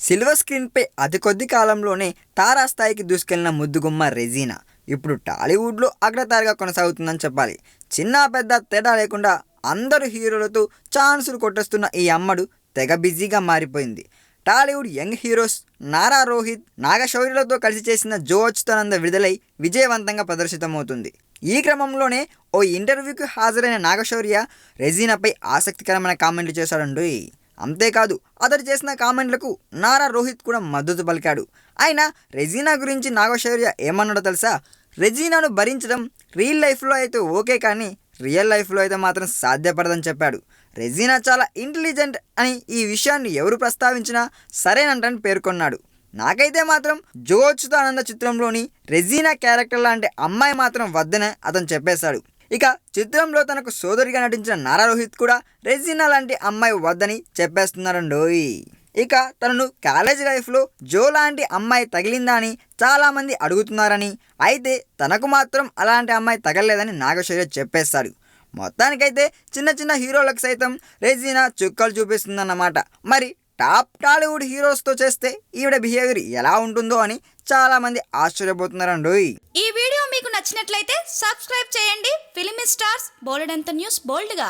Silver స్క్రీన్పై అతి కొద్ది కాలంలోనే తారాస్థాయికి దూసుకెళ్లిన ముద్దుగుమ్మ రెజీనా ఇప్పుడు టాలీవుడ్లో అగ్రతారగా కొనసాగుతుందని చెప్పాలి. చిన్న పెద్ద తేడా లేకుండా అందరు హీరోలతో ఛాన్సులు కొట్టేస్తున్న ఈ అమ్మడు తెగ బిజీగా మారిపోయింది. టాలీవుడ్ యంగ్ హీరోస్ నారా రోహిత్, నాగశౌర్యలతో కలిసి చేసిన జో అచ్యుతానంద విడుదలై విజయవంతంగా ప్రదర్శితమవుతుంది. ఈ క్రమంలోనే ఓ ఇంటర్వ్యూకి హాజరైన నాగశౌర్య రెజీనాపై ఆసక్తికరమైన కామెంట్లు చేశాడండి. అంతేకాదు అతడు చేసిన కామెంట్లకు నారా రోహిత్ కూడా మద్దతు పలికాడు. అయినా రెజీనా గురించి నాగశౌర్య ఏమన్నాడో తెలుసా? రెజీనాను భరించడం రియల్ లైఫ్లో అయితే ఓకే, కానీ రియల్ లైఫ్లో అయితే మాత్రం సాధ్యపడదని చెప్పాడు. రెజీనా చాలా ఇంటెలిజెంట్ అని ఈ విషయాన్ని ఎవరు ప్రస్తావించినా సరేనంటని పేర్కొన్నాడు. నాకైతే మాత్రం జో అచ్యుతానంద చిత్రంలోని రెజీనా క్యారెక్టర్ లాంటి అమ్మాయి మాత్రం వద్దనే అతను చెప్పేశాడు. ఇక చిత్రంలో తనకు సోదరిగా నటించిన నారా రోహిత్ కూడా రెజీనా లాంటి అమ్మాయి వద్దని చెప్పేస్తున్నారండోయ్. ఇక తనను కాలేజ్ లైఫ్లో జో లాంటి అమ్మాయి తగిలిందా అని చాలామంది అడుగుతున్నారని, అయితే తనకు మాత్రం అలాంటి అమ్మాయి తగలలేదని నాగశౌర్య చెప్పేశాడు. మొత్తానికైతే చిన్న చిన్న హీరోలకు సైతం రెజీనా చుక్కలు చూపిస్తుందన్నమాట. మరి టాప్ టాలీవుడ్ హీరోస్తో చేస్తే ఈవిడ బిహేవియర్ ఎలా ఉంటుందో అని చాలామంది ఆశ్చర్యపోతున్నారండోయ్. ఈ వీడియో మీకు నచ్చినట్లయితే సబ్స్క్రైబ్ చేయండి. ఫిలిమి స్టార్స్ బోలెడంత న్యూస్ బోల్డ్గా.